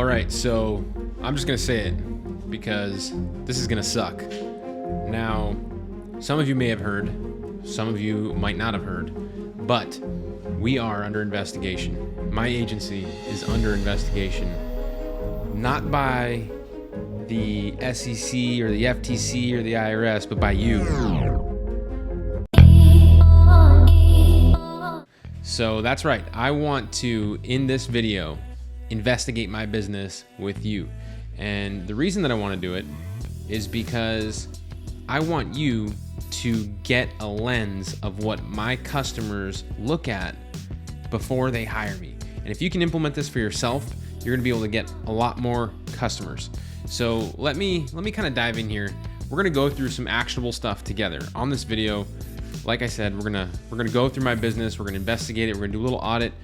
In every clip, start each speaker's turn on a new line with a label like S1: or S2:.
S1: All right, so I'm just gonna say it because this is gonna suck. Now, some of you may have heard, some of you might not have heard, but we are under investigation. My agency is under investigation, not by the SEC or the FTC or the IRS, but by you. So that's right. I want to, in this video, investigate my business with you. And the reason that I want to do it is because I want you to get a lens of what my customers look at before they hire me. And if you can implement this for yourself, you're going to be able to get a lot more customers. So let me kind of dive in here. We're going to go through some actionable stuff together on this video. Like I said, we're gonna go through my business. We're gonna investigate it. We're gonna do a little audit,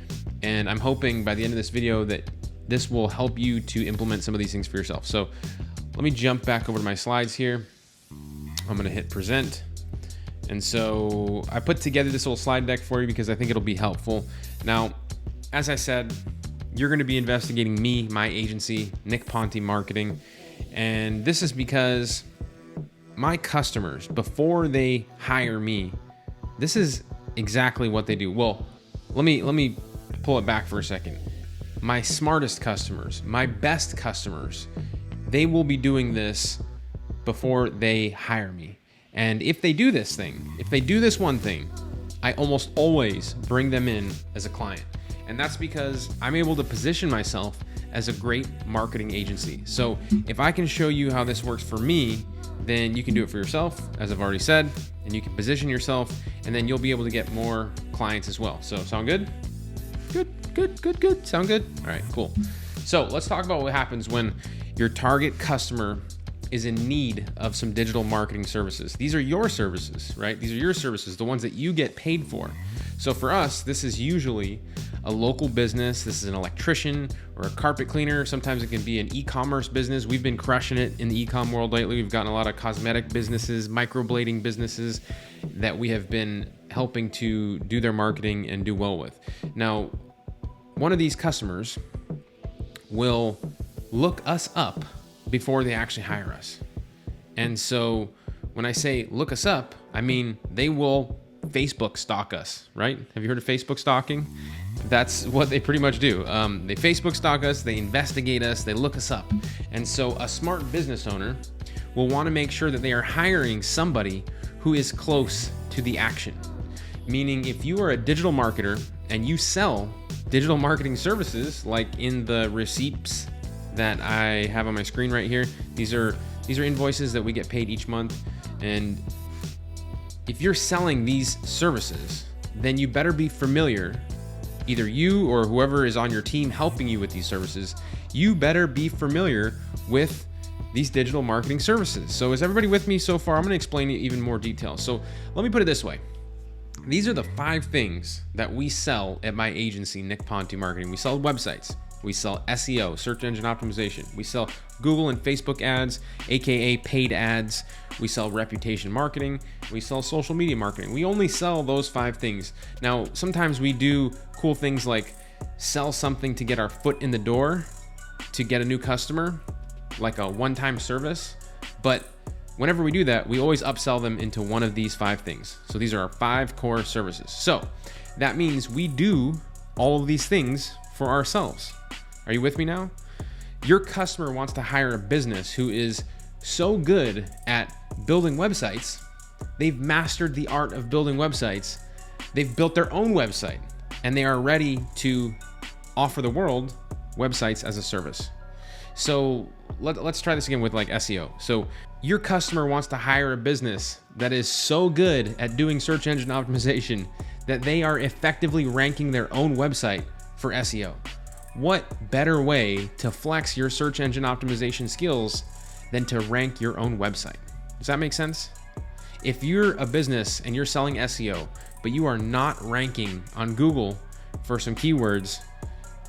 S1: and I'm hoping by the end of this video that this will help you to implement some of these things for yourself. So let me jump back over to my slides here. I'm gonna hit present, and so I put together this little slide deck for you because I think it'll be helpful. Now, as I said, you're gonna be investigating me, my agency, Nick Ponte Marketing, and this is because my customers, before they hire me, this is exactly what they do. Well, let me pull it back for a second. My smartest customers, my best customers, they will be doing this before they hire me. And if they do this thing, if they do this one thing, I almost always bring them in as a client. And that's because I'm able to position myself as a great marketing agency. So if I can show you how this works for me, then you can do it for yourself, as I've already said, and you can position yourself, and then you'll be able to get more clients as well. So sound good? Good. Sound good? All right, cool. So let's talk about what happens when your target customer is in need of some digital marketing services. These are your services, right? These are your services, the ones that you get paid for. So for us, this is usually a local business. This is an electrician or a carpet cleaner. Sometimes it can be an e-commerce business. We've been crushing it in the e-com world lately. We've gotten a lot of cosmetic businesses, microblading businesses that we have been helping to do their marketing and do well with. Now, one of these customers will look us up before they actually hire us. And so when I say look us up, I mean they will Facebook stalk us, right? Have you heard of Facebook stalking? That's what they pretty much do. They Facebook stalk us, they investigate us, they look us up. And so a smart business owner will want to make sure that they are hiring somebody who is close to the action. Meaning if you are a digital marketer and you sell digital marketing services, like in the receipts that I have on my screen right here, these are invoices that we get paid each month. And if you're selling these services, then you better be familiar, either you or whoever is on your team helping you with these services, you better be familiar with these digital marketing services. So is everybody with me so far? I'm gonna explain it even more detail. So let me put it this way. These are the 5 things that we sell at my agency, Nick Ponte Marketing. We sell websites. We sell SEO, search engine optimization. We sell Google and Facebook ads, AKA paid ads. We sell reputation marketing. We sell social media marketing. We only sell those 5 things. Now, sometimes we do cool things like sell something to get our foot in the door to get a new customer, like a one-time service. But whenever we do that, we always upsell them into one of these 5 things. So these are our 5 core services. So that means we do all of these things for ourselves. Are you with me now? Your customer wants to hire a business who is so good at building websites, they've mastered the art of building websites, they've built their own website, and they are ready to offer the world websites as a service. So let's try this again with like SEO. So your customer wants to hire a business that is so good at doing search engine optimization that they are effectively ranking their own website for SEO. What better way to flex your search engine optimization skills than to rank your own website? Does that make sense? If you're a business and you're selling SEO, but you are not ranking on Google for some keywords,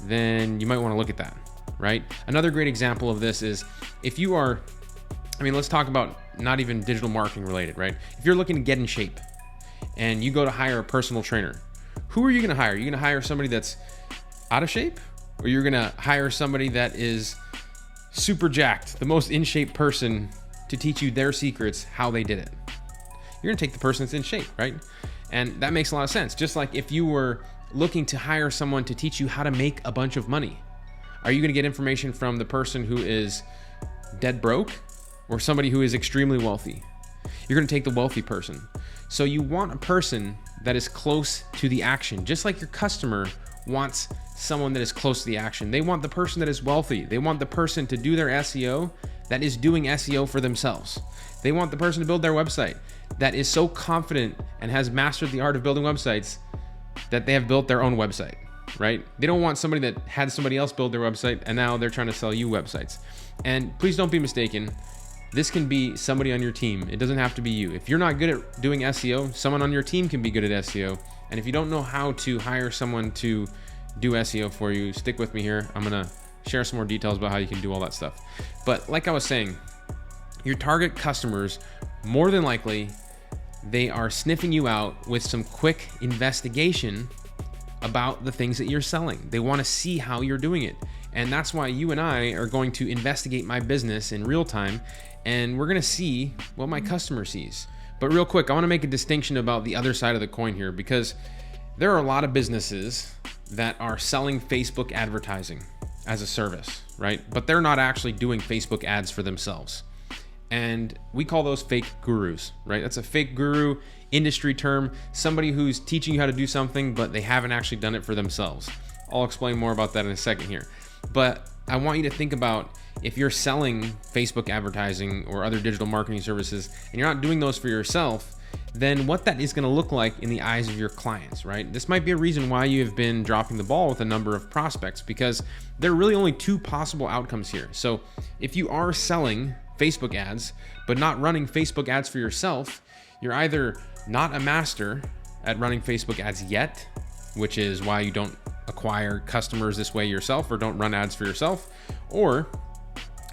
S1: then you might want to look at that, right? Another great example of this is if you are, let's talk about not even digital marketing related, right? If you're looking to get in shape and you go to hire a personal trainer, who are you going to hire? Are you going to hire somebody that's out of shape or you're gonna hire somebody that is super jacked, the most in shape person to teach you their secrets, how they did it. You're gonna take the person that's in shape, right? And that makes a lot of sense. Just like if you were looking to hire someone to teach you how to make a bunch of money, are you gonna get information from the person who is dead broke or somebody who is extremely wealthy? You're gonna take the wealthy person. So you want a person that is close to the action, just like your customer wants someone that is close to the action. They want the person that is wealthy. They want the person to do their SEO that is doing SEO for themselves. They want the person to build their website that is so confident and has mastered the art of building websites that they have built their own website, right? They don't want somebody that had somebody else build their website and now they're trying to sell you websites. And please don't be mistaken. This can be somebody on your team. It doesn't have to be you. If you're not good at doing SEO, someone on your team can be good at SEO. And if you don't know how to hire someone to do SEO for you, stick with me here. I'm gonna share some more details about how you can do all that stuff. But like I was saying, your target customers, more than likely, they are sniffing you out with some quick investigation about the things that you're selling. They want to see how you're doing it. And that's why you and I are going to investigate my business in real time, and we're going to see what my customer sees. But real quick, I want to make a distinction about the other side of the coin here, because there are a lot of businesses that are selling Facebook advertising as a service, right? But they're not actually doing Facebook ads for themselves. And we call those fake gurus, right? That's a fake guru industry term, somebody who's teaching you how to do something, but they haven't actually done it for themselves. I'll explain more about that in a second here. But I want you to think about, if you're selling Facebook advertising or other digital marketing services and you're not doing those for yourself, then what that is going to look like in the eyes of your clients, right? This might be a reason why you have been dropping the ball with a number of prospects, because there are really only two possible outcomes here. So if you are selling Facebook ads, but not running Facebook ads for yourself, you're either not a master at running Facebook ads yet, which is why you don't acquire customers this way yourself or don't run ads for yourself, or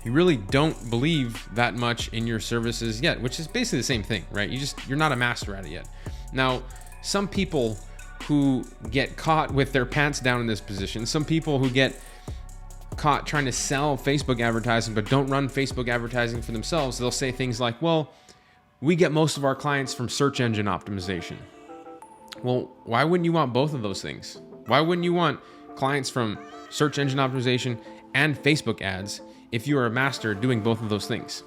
S1: you really don't believe that much in your services yet, which is basically the same thing, right? You're not a master at it yet. Now, some people who get caught with their pants down in this position, some people who get caught trying to sell Facebook advertising but don't run Facebook advertising for themselves, they'll say things like, well, we get most of our clients from search engine optimization. Well, why wouldn't you want both of those things? Why wouldn't you want clients from search engine optimization and Facebook ads if you are a master doing both of those things?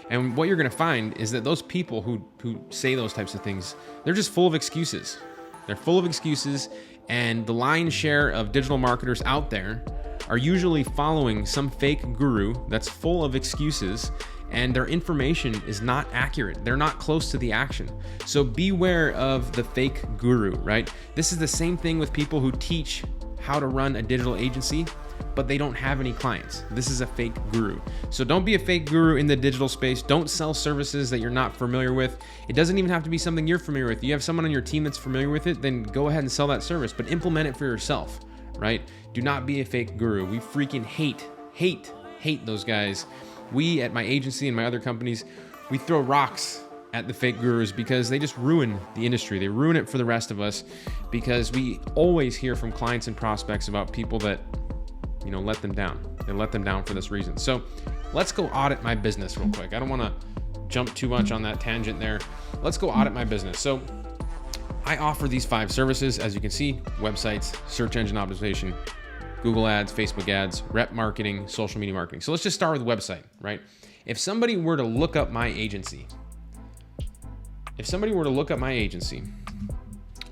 S1: And what you're going to find is that those people who say those types of things, they're just full of excuses. They're full of excuses, and the lion's share of digital marketers out there are usually following some fake guru that's full of excuses, and their information is not accurate. They're not close to the action. So beware of the fake guru, right? This is the same thing with people who teach how to run a digital agency, but they don't have any clients. This is a fake guru. So don't be a fake guru in the digital space. Don't sell services that you're not familiar with. It doesn't even have to be something you're familiar with. You have someone on your team that's familiar with it, then go ahead and sell that service, but implement it for yourself, right? Do not be a fake guru. We freaking hate those guys. We at my agency and my other companies, we throw rocks at the fake gurus because they just ruin the industry. They ruin it for the rest of us, because we always hear from clients and prospects about people that, let them down. They let them down for this reason. So let's go audit my business real quick. I don't want to jump too much on that tangent there. Let's go audit my business. So I offer these 5 services, as you can see: websites, search engine optimization, Google ads, Facebook ads, rep marketing, social media marketing. So let's just start with website, right? If somebody were to look up my agency,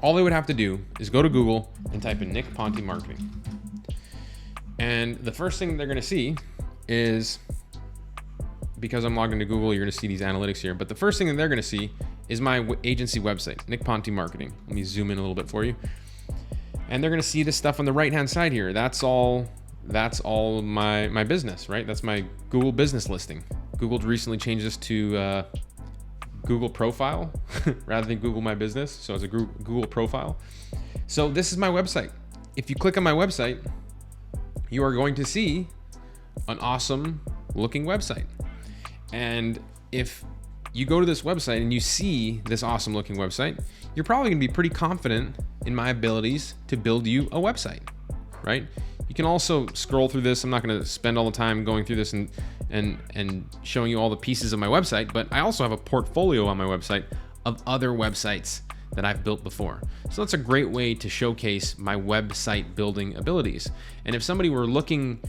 S1: all they would have to do is go to Google and type in Nick Ponte Marketing. And the first thing they're going to see is, because I'm logged into Google, you're going to see these analytics here, but the first thing that they're going to see is my agency website, Nick Ponte Marketing. Let me zoom in a little bit for you. And they're going to see this stuff on the right-hand side here. That's all my business, right? That's my Google business listing. Google recently changed this to Google Profile rather than Google My Business. So it's a Google Profile. So this is my website. If you click on my website, you are going to see an awesome looking website. And if you go to this website and you see this awesome looking website, you're probably going to be pretty confident in my abilities to build you a website, right? You can also scroll through this. I'm not going to spend all the time going through this and showing you all the pieces of my website, but I also have a portfolio on my website of other websites that I've built before. So that's a great way to showcase my website building abilities. And if somebody were looking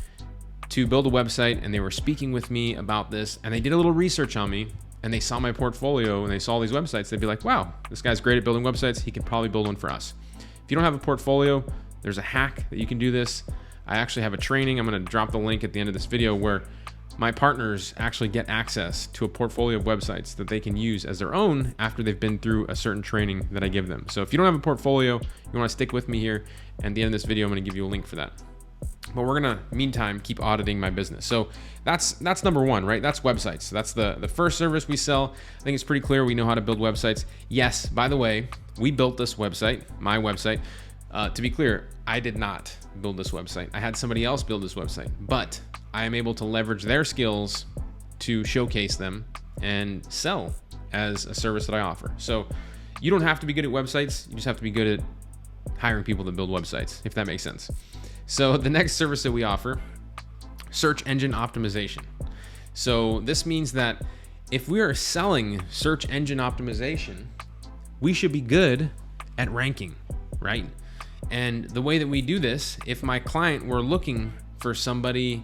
S1: to build a website and they were speaking with me about this and they did a little research on me and they saw my portfolio and they saw these websites, they'd be like, wow, this guy's great at building websites. He could probably build one for us. If you don't have a portfolio, there's a hack that you can do this. I actually have a training. I'm going to drop the link at the end of this video where my partners actually get access to a portfolio of websites that they can use as their own after they've been through a certain training that I give them. So if you don't have a portfolio, you want to stick with me here. And at the end of this video, I'm going to give you a link for that. But we're going to, meantime, keep auditing my business. So that's number one, right? That's websites. So that's the first service we sell. I think it's pretty clear we know how to build websites. Yes, by the way, we built this website, my website. To be clear, I did not build this website. I had somebody else build this website, but I am able to leverage their skills to showcase them and sell as a service that I offer. So you don't have to be good at websites. You just have to be good at hiring people to build websites, if that makes sense. So the next service that we offer, search engine optimization. So this means that if we are selling search engine optimization, we should be good at ranking, right? And the way that we do this, if my client were looking for somebody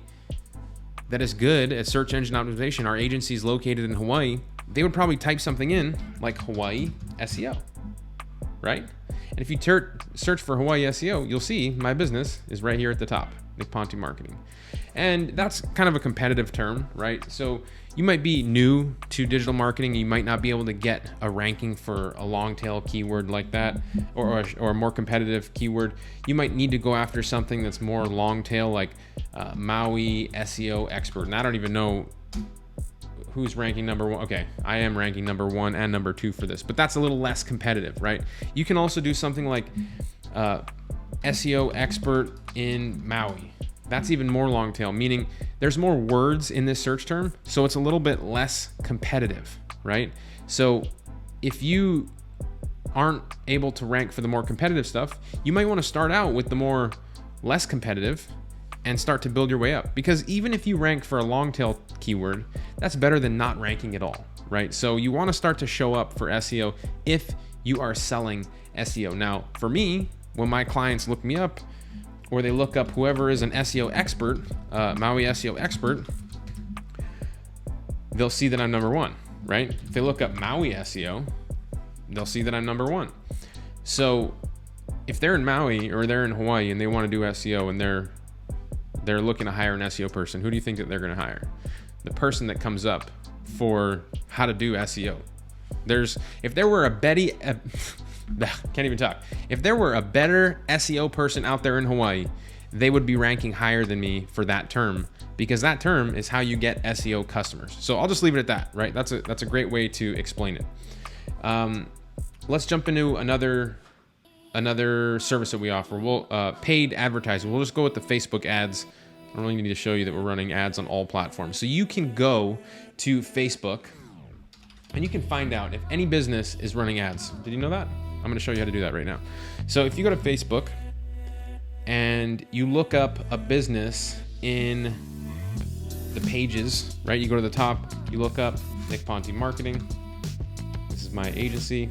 S1: that is good at search engine optimization, our agency is located in Hawaii, they would probably type something in like Hawaii SEO, right? And if you search for Hawaii SEO, you'll see my business is right here at the top, Ponte Marketing. And that's kind of a competitive term, right? So you might be new to digital marketing. You might not be able to get a ranking for a long tail keyword like that, or a more competitive keyword. You might need to go after something that's more long tail, like Maui SEO expert. And I don't even know who's ranking number one. Okay, I am ranking number 1 and number 2 for this, but that's a little less competitive, right? You can also do something like SEO expert in Maui. That's even more long tail, meaning there's more words in this search term, so it's a little bit less competitive, right? So if you aren't able to rank for the more competitive stuff, you might want to start out with the more less competitive and start to build your way up. Because even if you rank for a long tail keyword, that's better than not ranking at all, right? So you want to start to show up for SEO if you are selling SEO. Now, for me, when my clients look me up, or they look up whoever is an SEO expert, Maui SEO expert, they'll see that I'm number 1, right? If they look up Maui SEO, they'll see that I'm number 1. So if they're in Maui or they're in Hawaii and they want to do SEO and they're looking to hire an SEO person, who do you think that they're going to hire? The person that comes up for how to do SEO. If there were can't even talk. If there were a better SEO person out there in Hawaii, they would be ranking higher than me for that term, because that term is how you get SEO customers. So I'll just leave it at that, right? That's a great way to explain it. Let's jump into another service that we offer. We'll paid advertising. We'll just go with the Facebook ads. I don't really need to show you that we're running ads on all platforms. So you can go to Facebook and you can find out if any business is running ads. Did you know that? I'm going to show you how to do that right now. So if you go to Facebook and you look up a business in the pages, right? You go to the top, you look up Nick Ponte Marketing. This is my agency.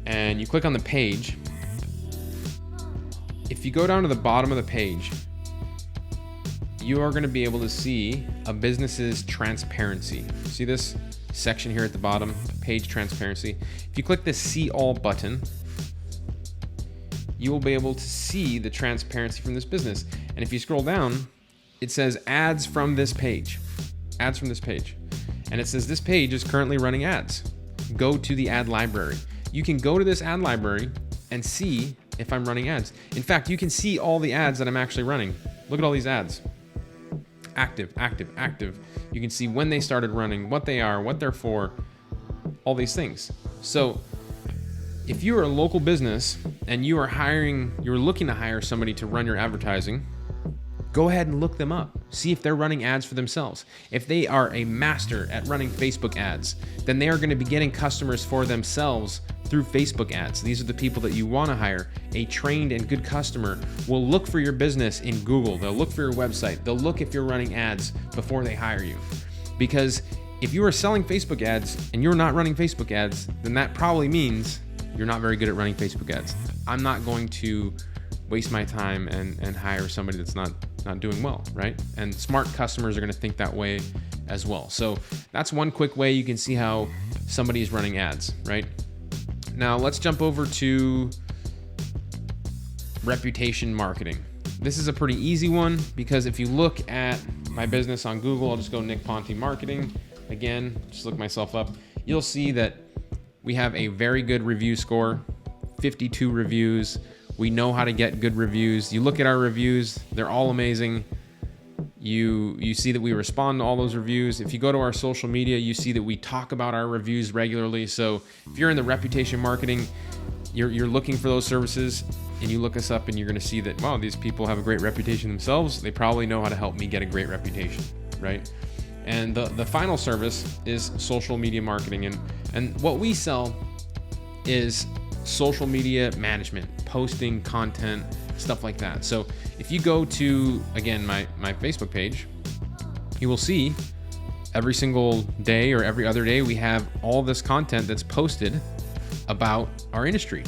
S1: And you click on the page. If you go down to the bottom of the page, you are going to be able to see a business's transparency. See this section here at the bottom, page transparency. If you click the see all button, you will be able to see the transparency from this business. And if you scroll down, it says ads from this page, ads from this page. And it says this page is currently running ads. Go to the ad library. You can go to this ad library and see if I'm running ads. In fact, you can see all the ads that I'm actually running. Look at all these ads. Active, active, active. You can see when they started running, what they are, what they're for, all these things. So if you are a local business and you're looking to hire somebody to run your advertising, go ahead and look them up. See if they're running ads for themselves. If they are a master at running Facebook ads, then they are going to be getting customers for themselves through Facebook ads. These are the people that you want to hire. A trained and good customer will look for your business in Google. They'll look for your website. They'll look if you're running ads before they hire you. Because if you are selling Facebook ads and you're not running Facebook ads, then that probably means you're not very good at running Facebook ads. I'm not going to waste my time and hire somebody that's not doing well, right? And smart customers are going to think that way as well. So that's one quick way you can see how somebody is running ads, right? Now let's jump over to reputation marketing. This is a pretty easy one because if you look at my business on Google, I'll just go Nick Ponte Marketing. Again, just look myself up. You'll see that we have a very good review score, 52 reviews. We know how to get good reviews. You look at our reviews, they're all amazing. You see that we respond to all those reviews. If you go to our social media, you see that we talk about our reviews regularly. So if you're in the reputation marketing, you're looking for those services and you look us up and you're going to see that, wow, these people have a great reputation themselves. They probably know how to help me get a great reputation, right? And the final service is social media marketing. And what we sell is social media management, posting content, stuff like that. So if you go to, again, my Facebook page, you will see every single day or every other day, we have all this content that's posted about our industry,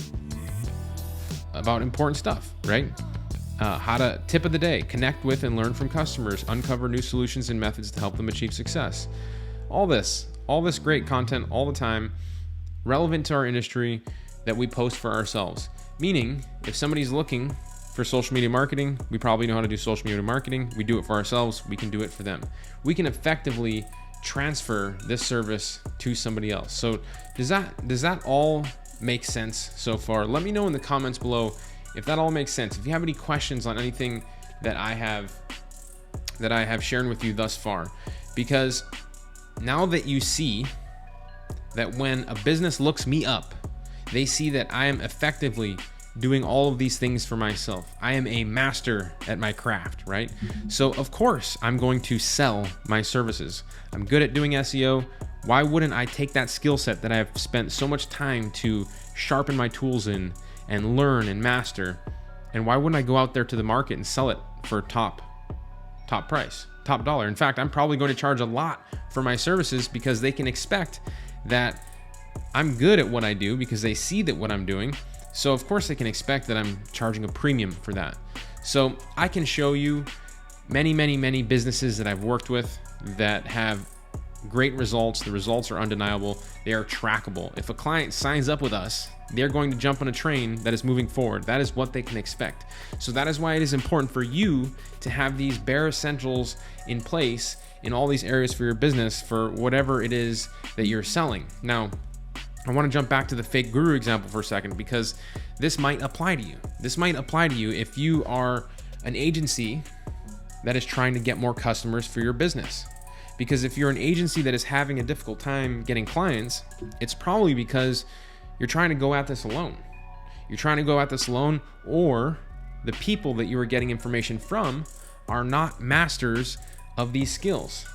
S1: about important stuff, right? How to tip of the day, connect with and learn from customers, uncover new solutions and methods to help them achieve success. All this great content all the time, relevant to our industry that we post for ourselves. Meaning, if somebody's looking for social media marketing, we probably know how to do social media marketing. We do it for ourselves. We can do it for them. We can effectively transfer this service to somebody else. So does that all make sense so far? Let me know in the comments below if that all makes sense. If you have any questions on anything that I have shared with you thus far, because now that you see that when a business looks me up, they see that I am effectively doing all of these things for myself. I am a master at my craft, right? So of course I'm going to sell my services. I'm good at doing SEO. Why wouldn't I take that skill set that I've spent so much time to sharpen my tools in and learn and master? And why wouldn't I go out there to the market and sell it for top price, top dollar? In fact, I'm probably going to charge a lot for my services because they can expect that I'm good at what I do because they see that what I'm doing. So of course they can expect that I'm charging a premium for that. So I can show you many businesses that I've worked with that have great results. The results are undeniable. They are trackable. If a client signs up with us, they're going to jump on a train that is moving forward. That is what they can expect. So that is why it is important for you to have these bare essentials in place in all these areas for your business for whatever it is that you're selling. Now, I want to jump back to the fake guru example for a second because this might apply to you. This might apply to you if you are an agency that is trying to get more customers for your business. Because if you're an agency that is having a difficult time getting clients, it's probably because you're trying to go at this alone. You're trying to go at this alone, or the people that you are getting information from are not masters of these skills.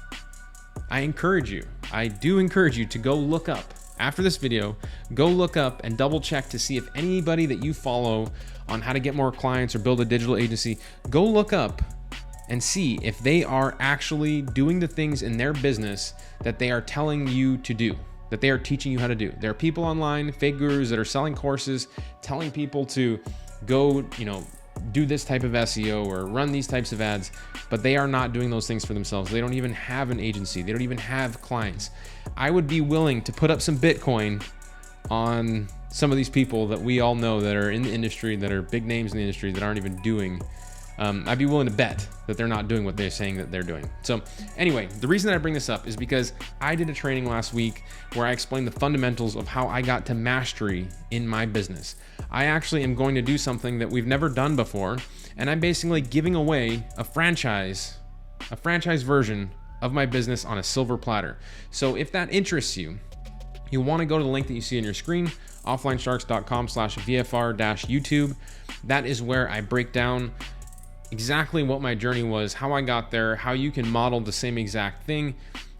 S1: I do encourage you to go look up. After this video, go look up and double check to see if anybody that you follow on how to get more clients or build a digital agency, go look up and see if they are actually doing the things in their business that they are telling you to do, that they are teaching you how to do. There are people online, fake gurus that are selling courses, telling people to go, do this type of SEO or run these types of ads, but they are not doing those things for themselves. They don't even have an agency. They don't even have clients. I would be willing to put up some Bitcoin on some of these people that we all know that are in the industry, that are big names in the industry that aren't even doing. I'd be willing to bet that they're not doing what they're saying that they're doing. So anyway, the reason that I bring this up is because I did a training last week where I explained the fundamentals of how I got to mastery in my business. I actually am going to do something that we've never done before, and I'm basically giving away a franchise version of my business on a silver platter. So if that interests you, you'll want to go to the link that you see on your screen, offlinesharks.com/VFR-YouTube. That is where I break down exactly what my journey was, how I got there, how you can model the same exact thing.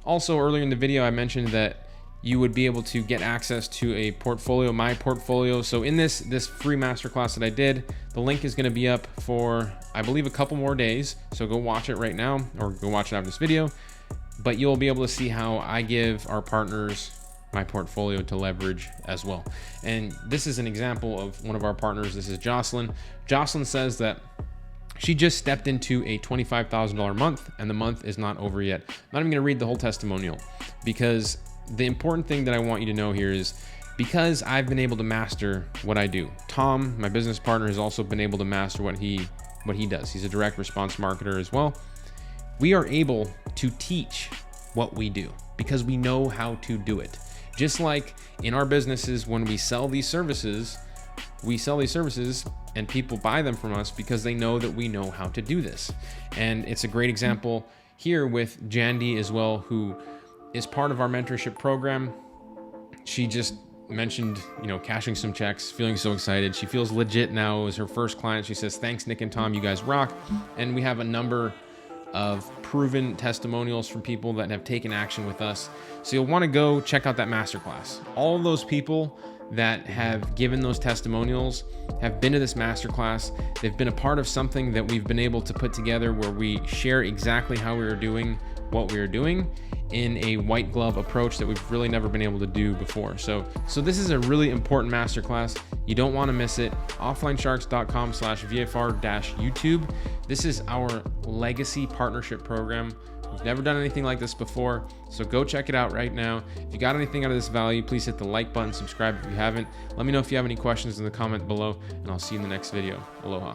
S1: Also, earlier in the video, I mentioned that you would be able to get access to a portfolio, my portfolio. So in this free masterclass that I did, the link is gonna be up for, I believe, a couple more days. So go watch it right now, or go watch it after this video. But you'll be able to see how I give our partners my portfolio to leverage as well. And this is an example of one of our partners. This is Jocelyn. Jocelyn says that she just stepped into a $25,000 month, and the month is not over yet. I'm not even gonna read the whole testimonial, because the important thing that I want you to know here is, because I've been able to master what I do, Tom, my business partner, has also been able to master what he does. He's a direct response marketer as well. We are able to teach what we do because we know how to do it. Just like in our businesses, when we sell these services and people buy them from us because they know that we know how to do this. And it's a great example here with Jandy as well, who is part of our mentorship program. She just mentioned, cashing some checks, feeling so excited. She feels legit now. It was her first client. She says, "Thanks, Nick and Tom, you guys rock." And we have a number of proven testimonials from people that have taken action with us. So you'll want to go check out that masterclass. All of those people that have given those testimonials have been to this masterclass. They've been a part of something that we've been able to put together where we share exactly how we are doing what we are doing in a white glove approach that we've really never been able to do before. So this is a really important masterclass. You don't want to miss it. offlinesharks.com/VFR-YouTube. This is our legacy partnership program. We've never done anything like this before, so go check it out right now. If you got anything out of this value, please hit the like button, subscribe if you haven't. Let me know if you have any questions in the comment below, and I'll see you in the next video. Aloha.